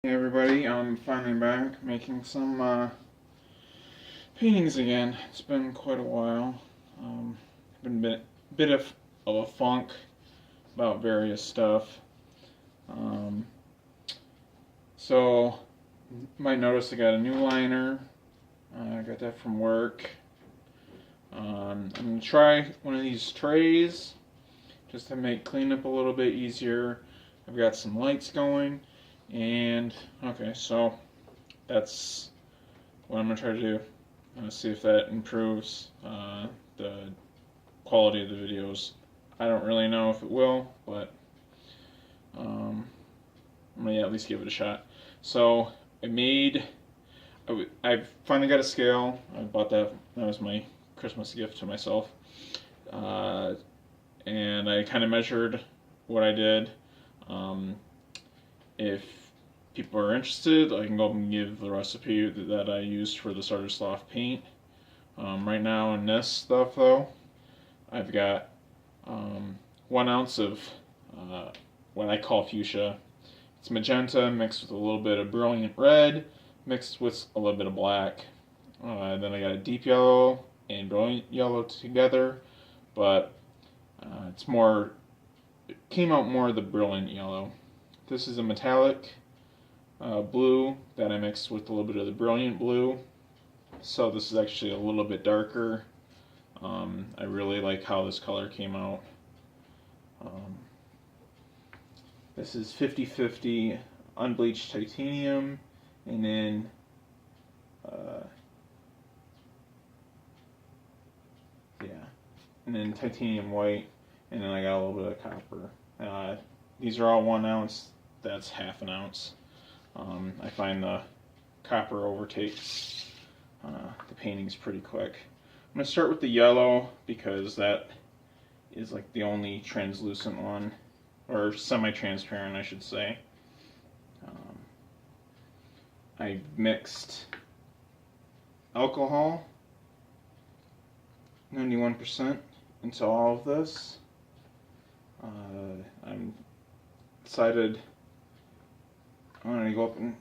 Hey everybody, I'm finally back making some paintings again. It's been quite a while. Been a bit of a funk about various stuff. Um, so, you might notice I got a new liner. I got that from work. I'm going to try one of these trays just to make cleanup a little bit easier. I've got some lights going, and okay, so that's what I'm going to try to do. See if that improves the quality of the videos. I don't really know if it will, but I'm gonna at least give it a shot. So I've finally got a scale. I bought that. That was my Christmas gift to myself, uh, and I kind of measured what I did. Um, if people are interested, I can go up and give the recipe that I used for the Starter Sloth paint. Right now in this stuff though, I've got 1 ounce of what I call fuchsia. It's magenta mixed with a little bit of brilliant red, mixed with a little bit of black. Then I got a deep yellow and brilliant yellow together, but it's more. It came out more of the brilliant yellow. This is a metallic blue that I mixed with a little bit of the brilliant blue. So this is actually a little bit darker. I really like how this color came out. Um, this is 50/50 unbleached titanium, and then uh, yeah, and then titanium white, and then I got a little bit of copper. These are all 1 ounce. That's half an ounce. I find the copper overtakes the paintings pretty quick. I'm gonna start with the yellow because that is like the only translucent one, or semi-transparent, I should say. Um, I mixed alcohol, 91%, into all of this. I'm decided I'm gonna go up and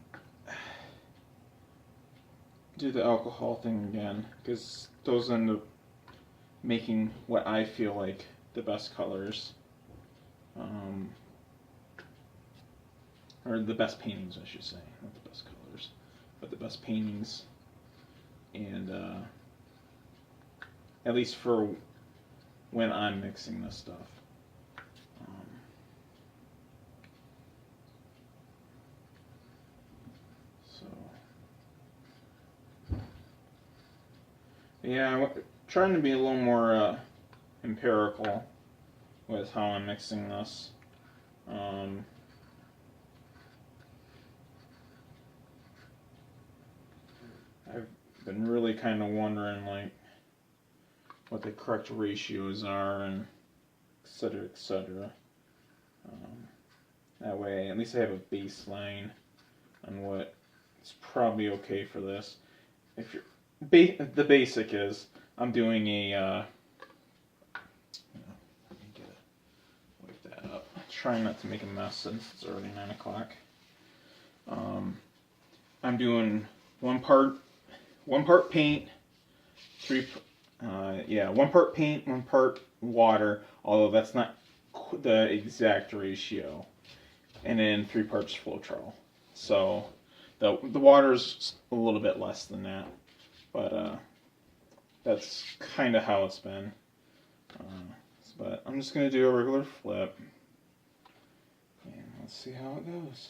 do the alcohol thing again because those end up making what I feel like the best colors. Um, or the best paintings, I should say, not the best colors, but the best paintings, and at least for when I'm mixing this stuff. Um, so, yeah, I'm trying to be a little more empirical with how I'm mixing this. Um, I've been really kind of wondering, like, what the correct ratios are, and et cetera, et cetera. That way, at least I have a baseline on what is probably okay for this. If you're the basic is I'm doing a let me wipe that up. Trying not to make a mess since it's already 9 o'clock. I'm doing one part paint, 1 part paint, 1 part water. Although that's not the exact ratio, and then 3 parts Floetrol. So the water's a little bit less than that, but that's kind of how it's been. But I'm just gonna do a regular flip, and let's see how it goes.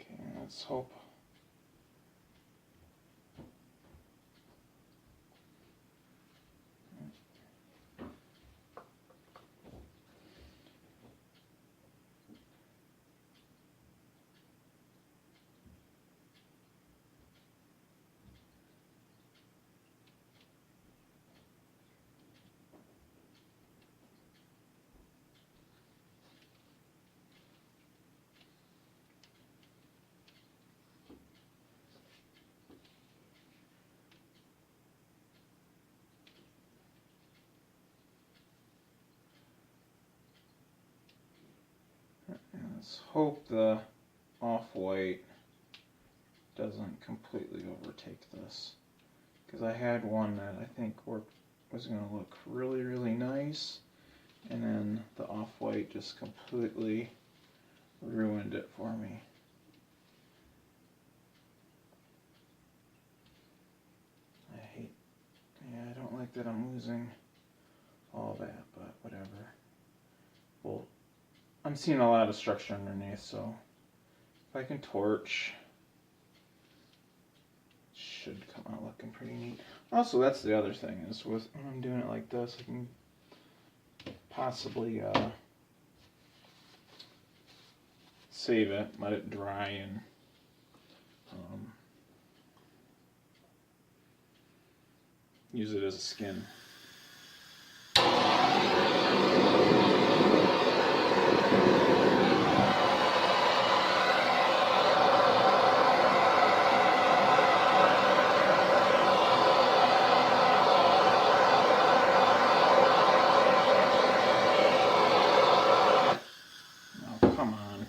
Okay, let's hope. Let's hope the off-white doesn't completely overtake this, because I had one that I think was going to look really, really nice, and then the off-white just completely ruined it for me. I don't like that I'm losing all that, but whatever. Well, I'm seeing a lot of structure underneath, so if I can torch, it should come out looking pretty neat. Also, that's the other thing, is when I'm doing it like this, I can possibly save it, let it dry, and use it as a skin. Oh, come on.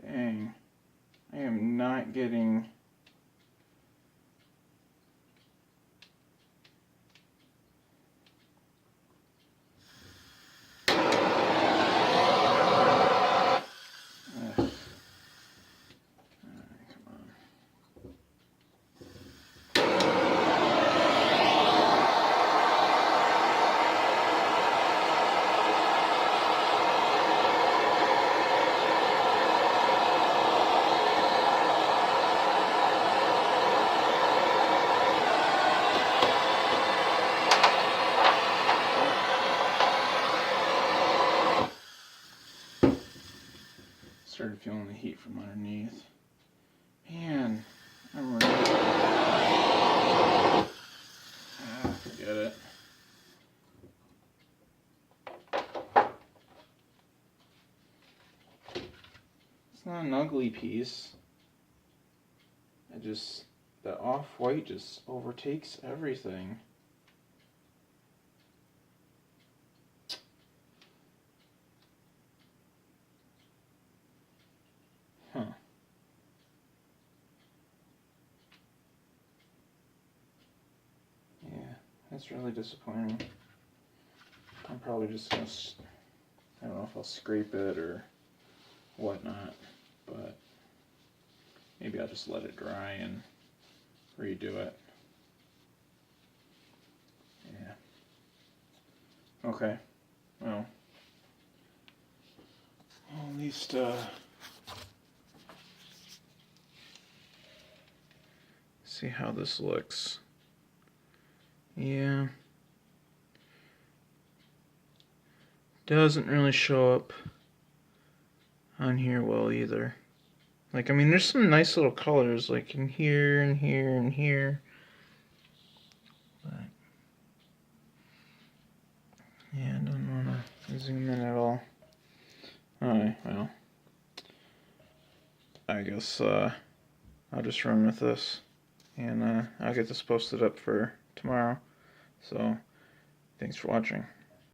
Dang, I am not getting started feeling the heat from underneath. Man, I'm really... forget it. It's not an ugly piece. The off-white just overtakes everything. Huh. Yeah, that's really disappointing. I'm probably just gonna, I don't know if I'll scrape it or whatnot, but maybe I'll just let it dry and redo it. Yeah. Okay. Well, at least see how this looks. Yeah. Doesn't really show up on here well either. Like, I mean, there's some nice little colors, like in here and here and here. But, yeah, I don't want to zoom in at all. Alright, well. I guess I'll just run with this. And I'll get this posted up for tomorrow. So, thanks for watching.